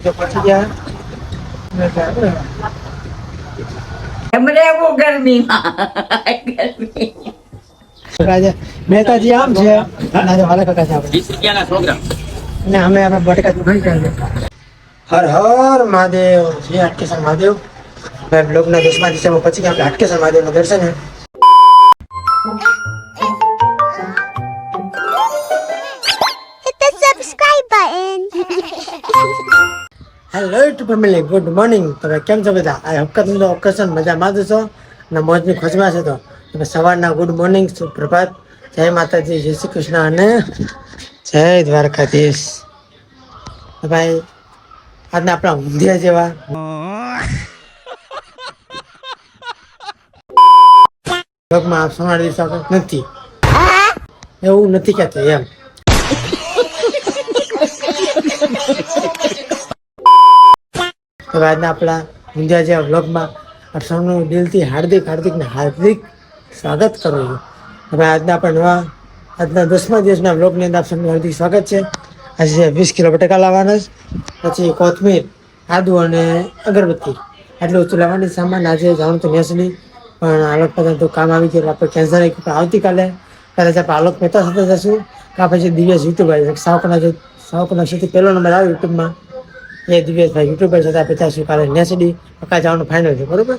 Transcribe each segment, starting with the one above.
તો પછી ગયા એમરે એવું ગરમી મહેતાજી આમ છે અને વાલા કાકા છે આપણે 20 રૂપિયાના 100 ગ્રામ અને અમે આપણે બટેકા દુખાઈ ચાલે હર હર મહાદેવ શ્રી હાટકેશ્વર મહાદેવ ભાઈ બ્લોગના 10મા દિવસમાં પછી આપણે હાટકેશ્વર મહાદેવના દર્શન હે hello two family good morning તમે કેમ છો બધા આ હક્કત નો ઓકેશન મજામાં જ છો અને મોજની ખોજમાં છે તો તમે સવારના ગુડ મોર્નિંગ સુપ્રભાત જય માતાજી જય શ્રી કૃષ્ણ અને જય દ્વારકાધીશ ભાઈ આજના આપણા ઊંધિયા જેવા બ્લોગમાં આપ સોનારી સ્વાગત નથી એવું નથી કહેતો એમ તો આજના આપણા ઊંધિયા જેવા બ્લોગમાં આપ સૌનું દિલથી હાર્દિક સ્વાગત કરું છું હવે આજના આપણા આજના 10મા દિવસના બ્લોગની અંદર આપ સૌનું હાર્દિક સ્વાગત છે આજે 20 કિલો બટાકા લાવવાના છે પછી કોથમીર આદુ અને અગરબત્તી આટલું ઓછું લાવવાની સામાન આજે જવાનું તો નેસડી પણ આલોક તો કામ આવી ગયું આપણે કેન્સલ આવી ગયું આવતીકાલે કદાચ આપણે આલોક મહેતા સાથે જશું કાં પછી દિવ્યેશ યુટ્યુબર સાવકના સૌથી પહેલો નંબર આવે યુટ્યુબમાં એ દિવ્યેશભાઈ યુટ્યુબર સાથે આપણે જશું કાલે નેસડી પક્કા જવાનું ફાઇનલ છે બરોબર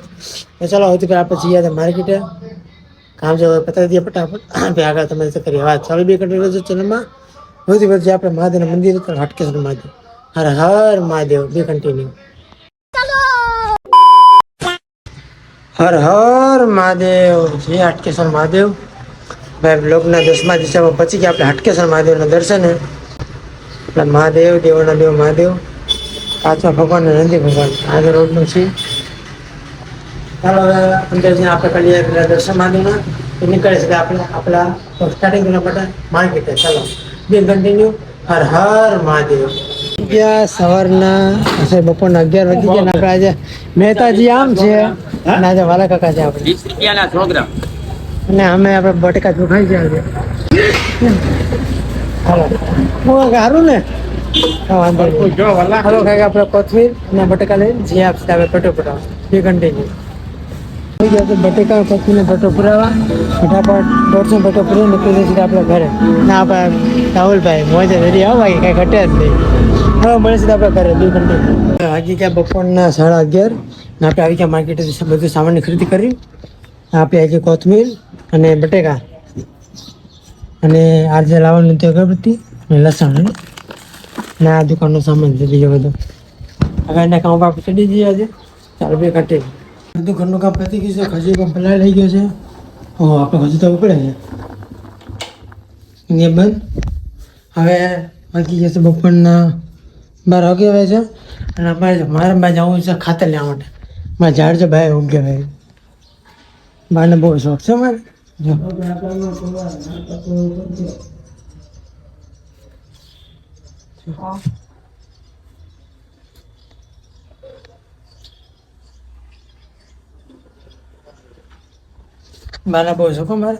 તો ચાલો આવતીકાલે આપણે જઈએ હતા માર્કેટે કામ જો પતાવી દઈએ ફટાફટ આગળ તમે કરી વાત ચાલુ બી કરી રહ્યો ચેનલમાં સૌથી વધુ આપણે મહાદેવના મંદિર હાટકેશ્વર મહાદેવ હર હર મહાદેવ બી કન્ટિન્યુ હર હર મહાદેવ જય હાટકેશ્વર મહાદેવ ભાઈ બ્લોગના 10મા દિવસમાં પછી ગયા આપણે હાટકેશ્વર મહાદેવના દર્શન હે એટલે મહાદેવ દેવોના દેવ મહાદેવ પાછા ભગવાન નંદી ભગવાન આજે રોડનું છે ચાલો હવે અંદર જઈને આપણે કરીએ દર્શન મહાદેવના તો નીકળે છે આપણે આપણા સ્ટાર્ટિંગ કરવા માટે માર્કેટે ચાલો બી કન્ટિન્યુ હર હર મહાદેવ સવારના બપોરના 11 વાગી ગયા આપણે આજે મહેતાજી આમ છે અને આજે વાલા કાકા છે આપણે 20 રૂપિયાના 100 ગ્રામ અને અમે આપણે બટેકા દુખાઈ ગયા છે હાલો હું સારું ને વાંધો નહીં હાલો કાંઈક આપણે કોથમીર અને બટેકા લઈને જે આપશે આપણે પટો પુરાવા બી કન્ટિન્યુ થઈ ગયા તો બટેકા કોથમીરને પટો પુરાવા ફટાફટ 150 પટો પૂરી નીકળી જશે આપણે ઘરે ના આપણે રાહુલભાઈ મોજે રેડી આવો ભાઈ કાંઈ ઘટે જ નહીં હવે મળે છે આપણે ઘરે બી કન્ટિન્યુ વાગી ગયા બપોરના 11:30 ને આપણે આવી ગયા માર્કેટે બધું સામાનની ખરીદી કરી આપણે આવી કોથમીર અને બટેકા અને આજે લાવવાનું હતું અગરબત્તી અને લસણ ને આ દુકાનનો સામાન છે બીજો બધો હવે એના કામ આપણે ચડી જઈએ આજે ચાલો બે કટે બધું ઘરનું કામ પતી ગયું છે ખજૂર પણ પલાળ લઈ ગયો છે આપણે હજુ તો ઉપડે છે એ બંધ હવે બાકી જશે બપોરના 12 વાગે આવે છે અને મારે ભાઈ જવું છે ખાતર લેવા માટે મારે ઝાડ છે ભાઈ ઉગે ભાઈ બાને બહુ શોખ છે મારે જો બાના બહુ શોખ મારે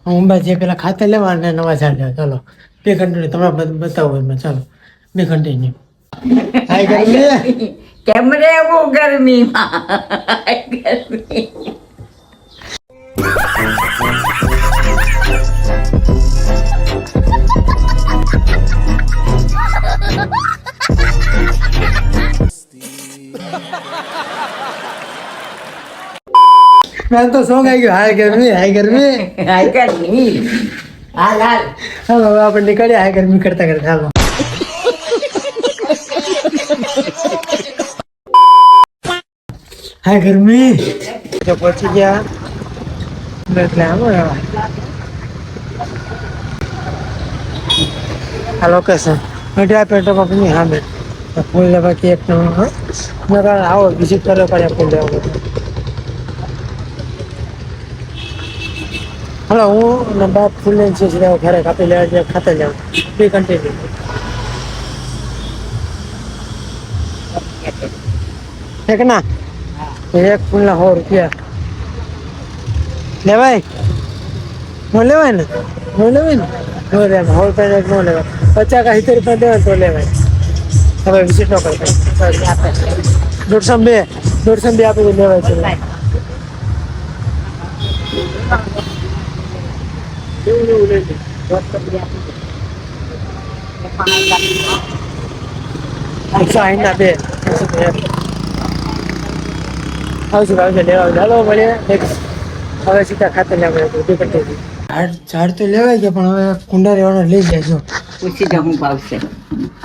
હું બા જે પેલા ખાતર લેવા અને નવા ઝાડ લેવા ચાલો બે કન્ટિન્યુ તમે બતાવો એમાં ચાલો બે કન્ટિન્યુ હાય ગરમી કેમરે એવું ગરમી મેં તો સોંગ આવી ગયું હાય ગરમી હાલ હાલ હાલો હવે આપણે નીકળીએ હાય ગરમી કરતા હાલો હાય ગરમી તો પહોંચી ગયા એટલે આવો આ લોકેશન મીડિયા પેટ્રોલ પંપની સામે ફૂલ લેવા કે એક નંબર આવો વિઝિટ કરો પડે ફૂલ લેવા બધું હલો હું અને બાપ ફૂલ લઈને છે ઘરે કાપી લેવા જાય ખાતે જાઉં બી કન્ટિન્યુ એક ના એક ફૂલના 100 રૂપિયા લેવાય ન લેવાય ને ન લેવાય ને નો લેવાય 100 રૂપિયા નો લેવાય 50 કે 70 રૂપિયા દેવાય તો લેવાય તમે વિઝિટ ન કરતા 150 150 આપે તો લેવાય છે. એકસો 60 ના 2 આવશે લેવા ચાલો મળીએ હવે સીધા ખાતે લેવા ઝાડ તો લેવાય ગયા પણ હવે કુંડા લેવાનો લઈ જાય છો. પૂછી જા હું ભાવશે.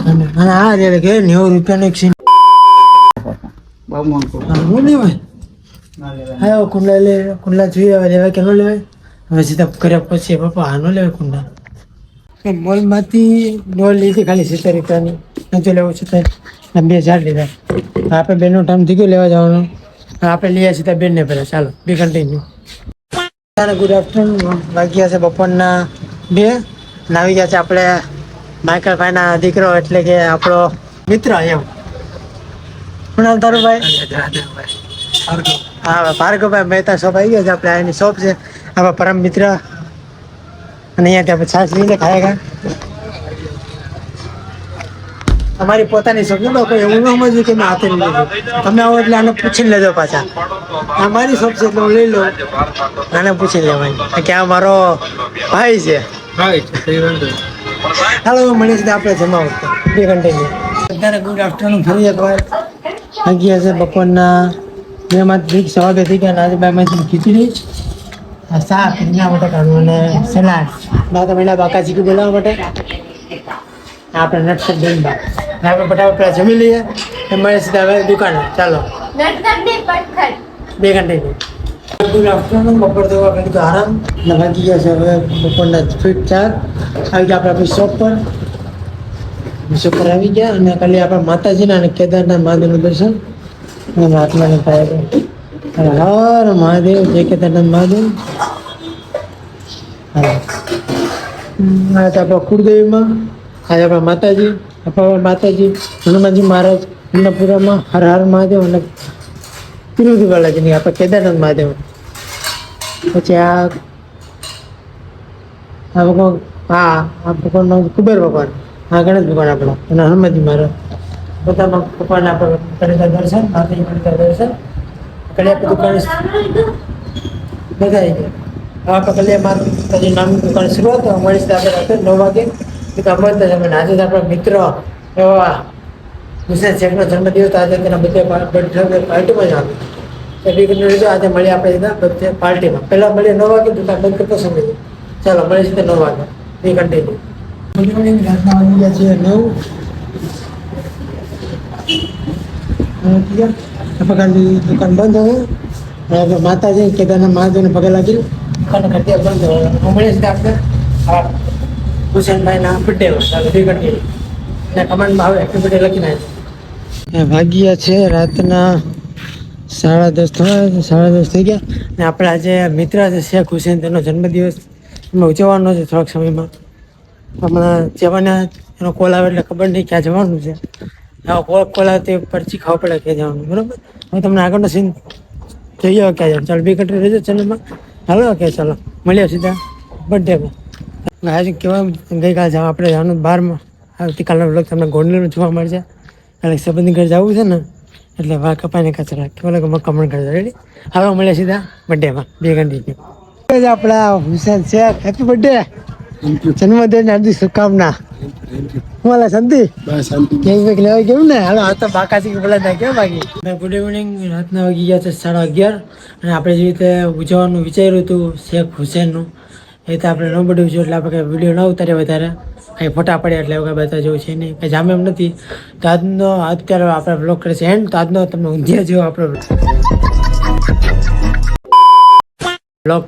અને આ રે કે 90 રૂપિયાનો એક સીન બહુ મોંઘું. હું લેવાય હા કુંડા કુંડા જોઈએ હવે લેવાય કે ન લેવાય. હવે સીધા કર્યા પછી પપ્પા આ ન લેવાય કુંડા મોલમાંથી ડોલ લીધી ખાલી 70 રૂપિયાની નથી લેવું છે. 2 ઝાડ લીધા આપણે બેનનો ટાઈમ થઈ ગયો લેવા જવાનો. આપણે લઈએ સીધા બેનને પહેલાં ચાલો બી કન્ટિન્યુ. ગુડ આફ્ટરનૂન વાગ્યા છે બપોરના 2 આવી ગયા છે આપણે માઇકલભાઈના દીકરો એટલે કે આપણો મિત્ર એમ શું નામ તારું ભાઈ? હા ભાર્ગવભાઈ મહેતા શોપ આવી ગયા છે આપણે એની શોપ છે આપણા પરમ મિત્ર અને અહીંયા ત્યાં છાશ લઈને ખાયેગા. અમારી પોતાની શોપ છે કોઈ એવું ન સમજ્યું કે મેં હાથે લઈ લીધું. તમે આવો એટલે આને પૂછીને લેજો પાછા. આ મારી શોપ છે એટલે હું લઈ લઉં આને પૂછી લેવાય કે આ મારો ભાઈ છે. હાલો મળીએ છીએ આપણે જમાવો 2 કન્ટિન્યુ. અત્યારે ગુડ આફ્ટરનૂન ફરી એકવાર વાગ્યા છે બપોરના 2 માંથી 2:15 થઈ ગયા. આજે બાયમાંથી ખીચડી શાક રીંગણા બટાકાનું અને સલાડ બાકા મહિના બાકા ચીકી બોલાવવા માટે આપણે નટસટ દહીં બા આપણે ફટાફટ પેલા જમી લઈએ એ મળે સીધા હવે દુકાને ચાલો 2 કન્ટિન્યુ. ગુડ આફ્ટરનૂન બપોર તો ઘણી તો આરામ અને વાગી ગયા છે હવે બપોરના ફીટ 4 આવી ગયા આપણે આપણી શોપ પર આવી ગયા અને ખાલી આપણા માતાજીના અને કેદારનાથ મહાદેવનું દર્શન અને આત્માને થાય હર મહાદેવ જય કેદારનાથ મહાદેવ. હા આ તો આપણા કુળદેવીમાં આજે આપણા માતાજી હનુમાનજી મહારાજ અન્નપુરામાં હર હર મહાદેવ અને તિરુપતિ બાલાજીની આપણે કેદારનાથ મહાદેવ. પછી આ ભગવાન આ ભગવાનનો કુબેર ભગવાન આ ગણેશ ભગવાન આપણા અને હનુમાનજી મહારાજ પોતાના ભગવાન આપણે કરેલા દર્શન માતાજી કરેલા દર્શન કલ્યા આપણે દુકાન બધા આવી ગયા. આપણે કલ્યા માતાજી નામની દુકાન શરૂઆત મળી છે આપણે રાત્રે 9 વાગે અમદાવાદ જમીન. આજે તો આપણા મિત્ર એવા હુસેન શેખનો જન્મદિવસ આજે તેના બધે પાર્ટીમાં જ આવે તો આજે મળીએ આપણે બધે પાર્ટીમાં. પહેલાં મળીએ 9 વાગે દુકાન બંધ કરતો સમય ચાલો મળીએ છીએ 9 વાગે 2 કન્ટિન્યુ. ગુડ મોર્નિંગ રાતના વાગી ગયા છીએ 9 દુકાન બંધ હવે માતાજી કેદારનાથ મહાદેવને પગે લાગી દુકાન ઘટિયા બંધ હવે મળીએ છીએ આપણે હુસેનભાઈના બર્થડે ચાલો 2 કન્ટિન્યુ ને કમેન્ટમાં આવે હેપી બર્થડે લખીને વાગ્યા છે રાતના 10:30 થઈ ગયા ને આપણે આજે મિત્ર છે શેખ હુસેન તેનો જન્મદિવસ એમાં ઉજવવાનો છે થોડાક સમયમાં. હમણાં જવાના એનો કોલ આવે એટલે ખબર નહીં ક્યાં જવાનું છે. કોલ આવે તે પરચી ખાવા પડે ક્યાં જવાનું બરાબર. હવે તમને આગળનો સીન જોઈએ ક્યાં જવાનું ચાલો 2 કન્ટિન્યુ રહેજો ચેનલમાં. હાલો કે ચાલો મળીએ સીધા બર્થડેમાં. આજે કહેવાય ગઈકાલે જવા આપણે જવાનું 12માં આવતીકાલનો વ્લોગ તમને ગોંડલનું જોવા મળશે. કારણ કે સંબંધી ઘર જવું છે ને એટલે વા કપાઈને કચરા કેવા લાગે કમેન્ટ કરજો. રેડી હાલો મળીએ સીધા બર્થડેમાં 2 કન્ટિન્યુ. આપણા હુસેન શેખ હેપી બર્થડે જન્મદિવસની હાર્દિક શુભકામના. હું હાલે શાંતિ કેક વેક લેવાય કેવું ને હાલો આ તો બાકાજી બોલા થાય કેમ બાકી. ગુડ ઇવનિંગ રાતના વાગી ગયા છે 11:30 અને આપણે જે રીતે ઉજવવાનું વિચાર્યું હતું શેખ હુસેનનું એ તો આપણે ન બધું જોયું એટલે આપણે કંઈ વિડીયો ન ઉતાર્યા વધારે કંઈ ફોટા પડ્યા એટલે એવું કંઈ બધા જેવું છે નહીં કંઈ જામે એમ નથી. તો અત્યારે આપણે બ્લોગ કરે છે એન્ડ તો આજનો તમને ઊંધિયા જેવો આપણો બ્લોગ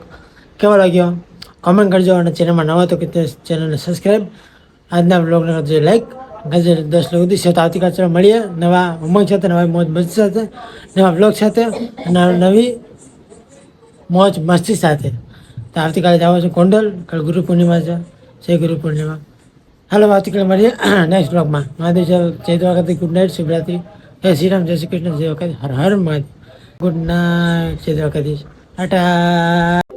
કેવો લાગ્યો કમેન્ટ કરજો અને ચેનલમાં નવા તો કે ચેનલને સબસ્ક્રાઈબ. આજના બ્લોગને કરજો લાઈક. આજે 10 લોકો ઉદ્દેશ્ય તો આવતીકાલ ચાલો મળીએ નવા ઉમંગ સાથે નવા મોજ મસ્તી સાથે નવા બ્લોગ સાથે અને નવી મોજ મસ્તી સાથે. તો આવતીકાલે જવા છે ગોંડલ કાલે ગુરુ પૂર્ણિમા છે જય ગુરુ પૂર્ણિમા. હાલો આવતીકાલે મળીએ નેક્સ્ટ બ્લોગમાં. મહાદેવ જય દ્વારકાથી ગુડ નાઇટ શિવરાત્રી જય શ્રી રામ જય શ્રી કૃષ્ણ જય વખત હર હર મહાદેવ. ગુડ નાઇટ જય દ્વારકાધીશ ટાટા.